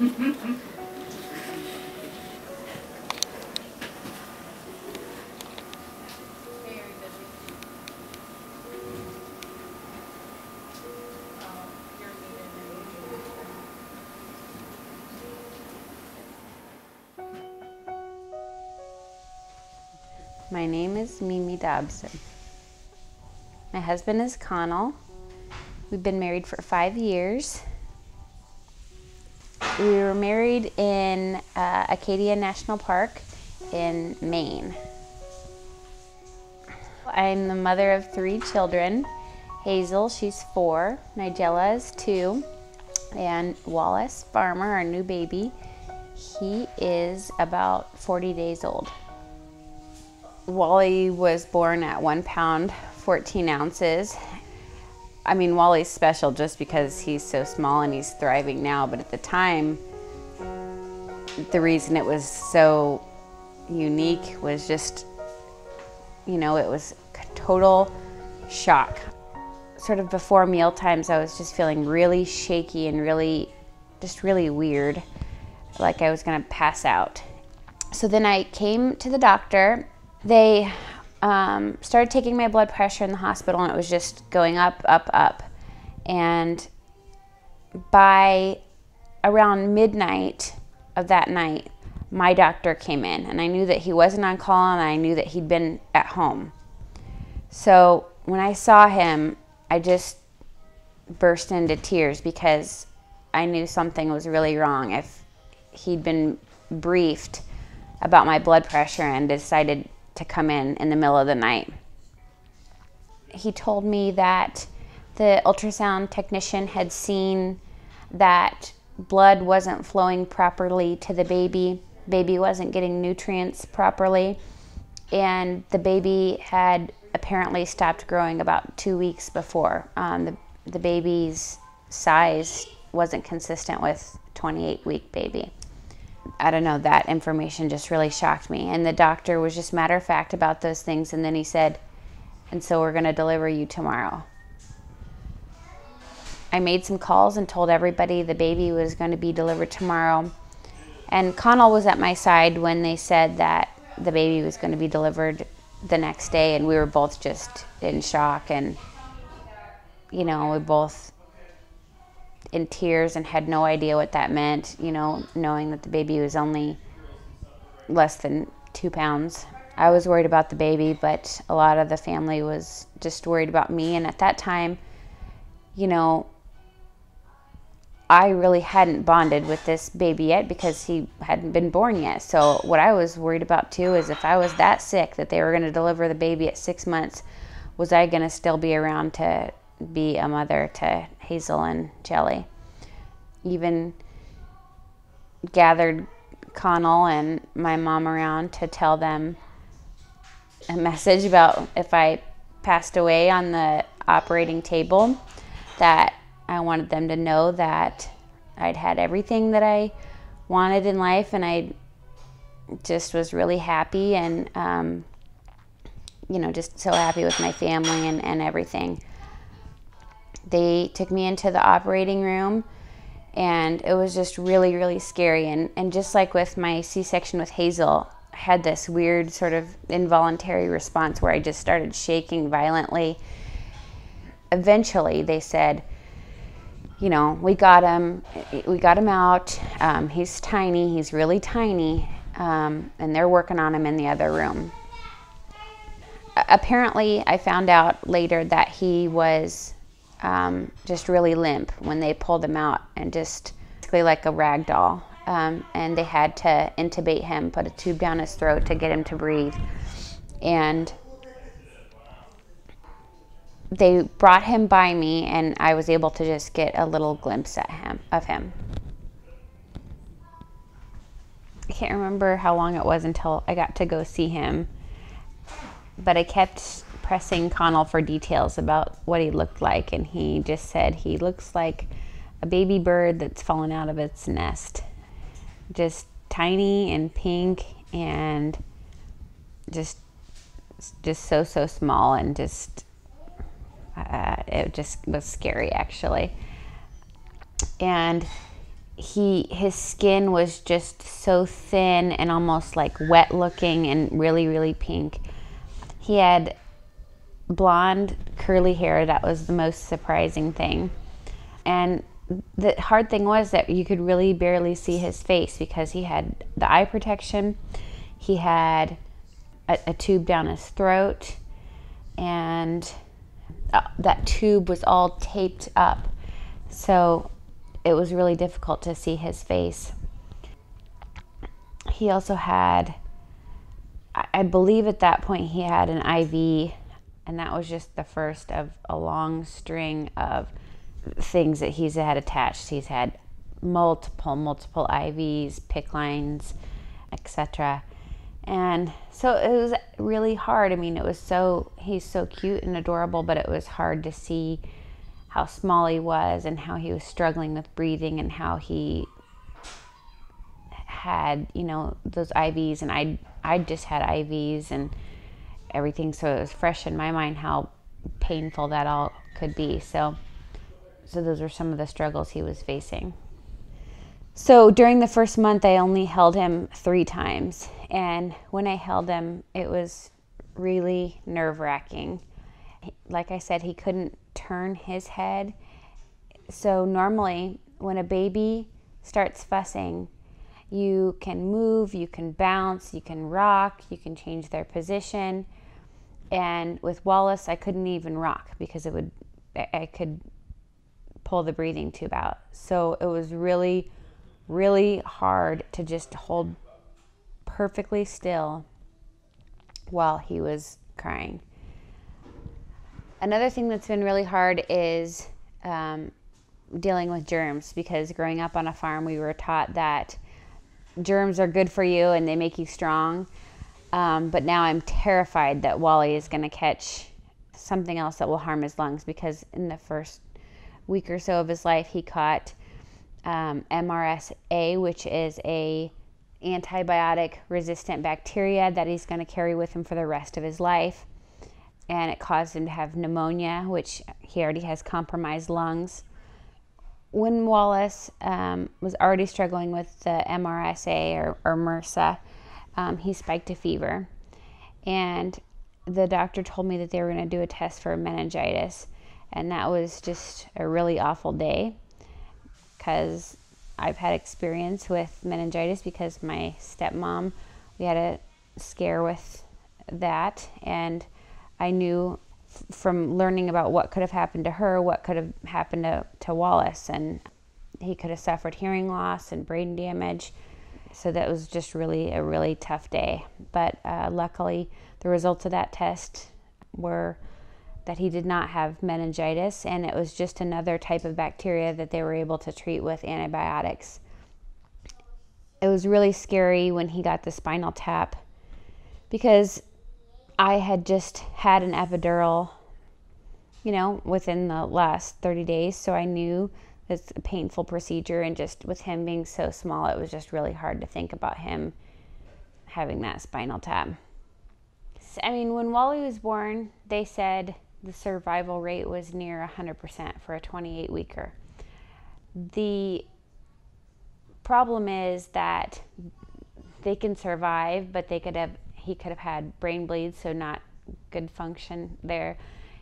My name is Mimi Dobson. My husband is Connell. We've been married for 5 years. We were married in Acadia National Park in Maine. I'm the mother of 3 children. Hazel, she's 4, Nigella is 2, and Wallace Farmer, our new baby, he is about 40 days old. Wally was born at 1 pound, 14 ounces. I mean, Wally's special just because he's so small and he's thriving now, but at the time, the reason it was so unique was just, you know, it was a total shock. Sort of before meal times, I was just feeling really shaky and really weird, like I was gonna pass out. So then I came to the doctor. They started taking my blood pressure in the hospital, and it was just going up, up, up. And by around midnight of that night, my doctor came in, and I knew that he wasn't on call, and I knew that he'd been at home. So when I saw him, I just burst into tears because I knew something was really wrong. If he'd been briefed about my blood pressure and decided to come in the middle of the night. He told me that the ultrasound technician had seen that blood wasn't flowing properly to the baby. Baby wasn't getting nutrients properly, and the baby had apparently stopped growing about 2 weeks before. The baby's size wasn't consistent with 28-week baby. I don't know, that information just really shocked me. And the doctor was just matter of fact about those things. And then he said, and so we're gonna deliver you tomorrow. I made some calls and told everybody the baby was gonna be delivered tomorrow. And Connell was at my side when they said that the baby was gonna be delivered the next day. And we were both just in shock, and, you know, we both in tears and had no idea what that meant, you know, knowing that the baby was only less than 2 pounds. I was worried about the baby, but a lot of the family was just worried about me. And at that time, you know, I really hadn't bonded with this baby yet because he hadn't been born yet. So what I was worried about too is if I was that sick that they were going to deliver the baby at 6 months, was I going to still be around to be a mother to Hazel and Jelly? Even gathered Connell and my mom around to tell them a message about if I passed away on the operating table, that I wanted them to know that I'd had everything that I wanted in life, and I just was really happy and, you know, just so happy with my family and everything. They took me into the operating room, and it was just really, really scary. And just like with my C-section with Hazel, I had this weird sort of involuntary response where I just started shaking violently. Eventually, they said, you know, we got him out. He's tiny, he's really tiny, and they're working on him in the other room. Apparently, I found out later that he was just really limp when they pulled him out, and just basically like a rag doll. And they had to intubate him, put a tube down his throat to get him to breathe. And they brought him by me, and I was able to just get a little glimpse of him. I can't remember how long it was until I got to go see him, but I kept pressing Connell for details about what he looked like, and he just said he looks like a baby bird that's fallen out of its nest. Just tiny and pink, and just so small, and just it just was scary, actually. And his skin was just so thin and almost like wet looking and really, really pink. He had blonde curly hair. That was the most surprising thing. And the hard thing was that you could really barely see his face because he had the eye protection. He had a tube down his throat, and that tube was all taped up. So it was really difficult to see his face. He also had, I believe at that point he had an IV, and that was just the first of a long string of things that he's had attached. He's had multiple IVs, PICC lines, etc. And so it was really hard. I mean, he's so cute and adorable, but it was hard to see how small he was and how he was struggling with breathing and how he had, those IVs, and I just had IVs and everything. So it was fresh in my mind how painful that all could be. So those were some of the struggles he was facing. So during the first month, I only held him 3 times. And when I held him, it was really nerve-wracking. Like I said, he couldn't turn his head. So normally when a baby starts fussing, you can move, you can bounce, you can rock, you can change their position. And with Wallace, I couldn't even rock because I could pull the breathing tube out. So it was really, really hard to just hold perfectly still while he was crying. Another thing that's been really hard is dealing with germs, because growing up on a farm, we were taught that germs are good for you and they make you strong. But now I'm terrified that Wally is going to catch something else that will harm his lungs, because in the first week or so of his life, he caught MRSA, which is a antibiotic resistant bacteria that he's going to carry with him for the rest of his life. And it caused him to have pneumonia, which he already has compromised lungs. When Wallace was already struggling with the MRSA or MRSA, he spiked a fever. And the doctor told me that they were going to do a test for meningitis. And that was just a really awful day, because I've had experience with meningitis because my stepmom, we had a scare with that. And I knew from learning about what could have happened to her, what could have happened to Wallace, and he could have suffered hearing loss and brain damage. So that was just really a really tough day. But luckily, the results of that test were that he did not have meningitis, and it was just another type of bacteria that they were able to treat with antibiotics. It was really scary when he got the spinal tap, because I had just had an epidural, within the last 30 days. So I knew it's a painful procedure, and just with him being so small, it was just really hard to think about him having that spinal tap. I mean, when Wally was born, they said the survival rate was near 100% for a 28-weeker. The problem is that they can survive, but he could have had brain bleeds, so not good function there.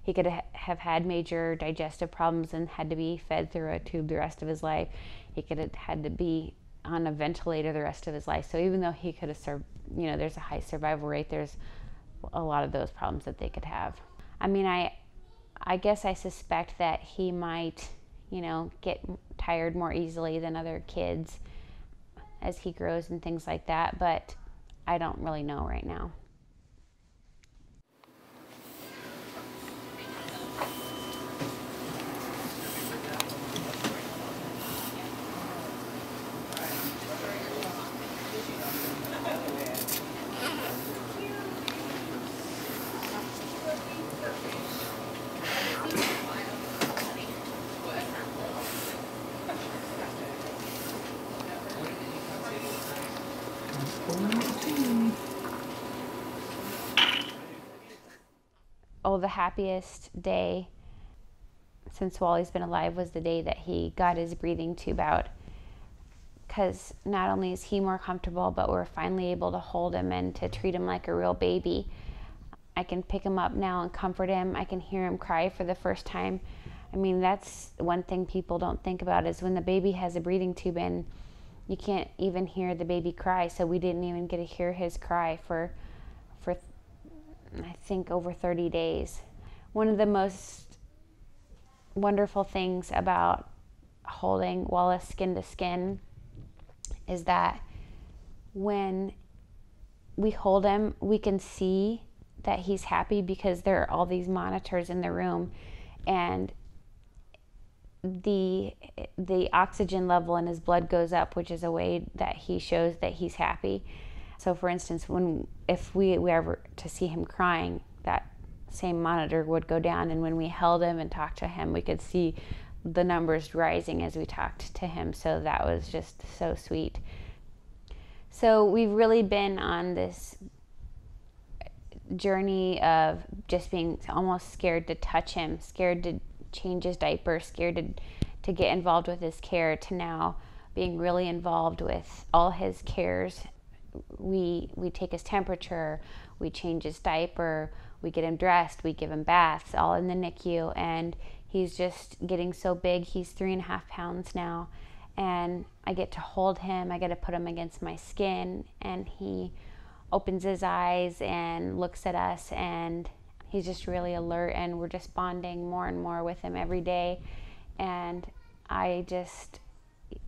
He could have had major digestive problems and had to be fed through a tube the rest of his life. He could have had to be on a ventilator the rest of his life. So even though he could have there's a high survival rate, there's a lot of those problems that they could have. I mean, I guess I suspect that he might, get tired more easily than other kids as he grows and things like that, but I don't really know right now. Oh, the happiest day since Wally's been alive was the day that he got his breathing tube out. because not only is he more comfortable, but we're finally able to hold him and to treat him like a real baby. I can pick him up now and comfort him. I can hear him cry for the first time. I mean, that's one thing people don't think about, is when the baby has a breathing tube in, you can't even hear the baby cry. So we didn't even get to hear his cry for I think over 30 days. One of the most wonderful things about holding Wallace skin to skin is that when we hold him, we can see that he's happy, because there are all these monitors in the room, and the oxygen level in his blood goes up, which is a way that he shows that he's happy. So for instance, if we ever to see him crying, that same monitor would go down, and when we held him and talked to him, we could see the numbers rising as we talked to him. So that was just so sweet. So we've really been on this journey of just being almost scared to touch him, scared to change his diaper, scared to get involved with his care, to now being really involved with all his cares. We take his temperature, we change his diaper, we get him dressed, we give him baths, all in the NICU, and he's just getting so big. He's 3.5 pounds now, and I get to hold him, I get to put him against my skin, and he opens his eyes and looks at us, and he's just really alert, and we're just bonding more and more with him every day. And I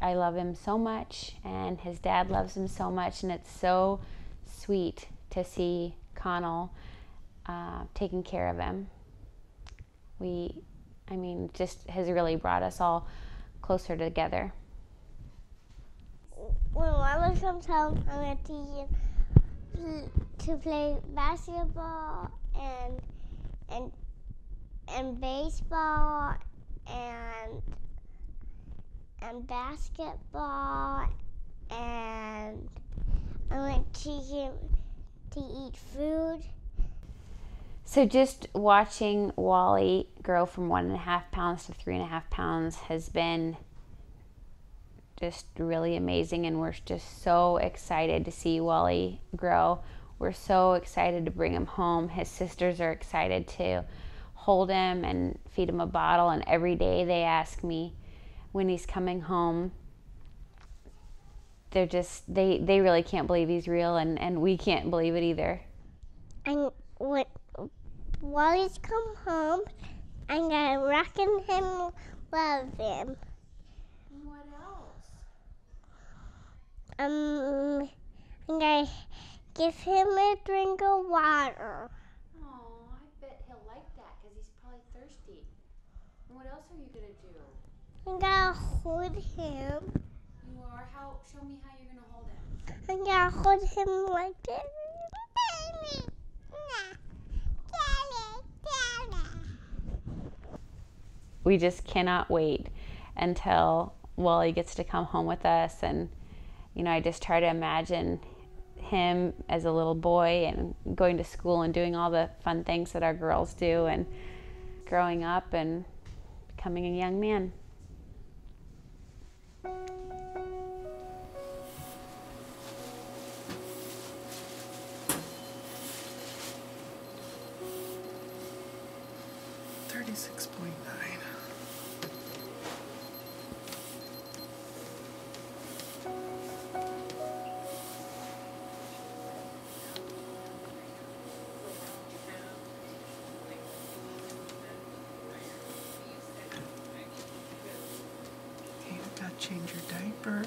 love him so much, and his dad loves him so much, and it's so sweet to see Connell taking care of him. Just has really brought us all closer together. When Wallace comes home, I'm going to teach him to play basketball and baseball and basketball, and I'm going to teach him to eat food. So just watching Wally grow from 1.5 pounds to 3.5 pounds has been just really amazing, and we're just so excited to see Wally grow. We're so excited to bring him home. His sisters are excited to hold him and feed him a bottle, and every day they ask me when he's coming home. They're just, they really can't believe he's real, and we can't believe it either. And when Wally's come home, I'm gonna rock him, love him. What else? I'm gonna give him a drink of water. Oh, I bet he'll like that, because he's probably thirsty. And what else are you gonna do? I'm gonna hold him. You are? Show me how you're gonna hold him. I'm gonna hold him like this. We just cannot wait until Wally gets to come home with us. And, I just try to imagine him as a little boy and going to school and doing all the fun things that our girls do, and growing up and becoming a young man. Change your diaper.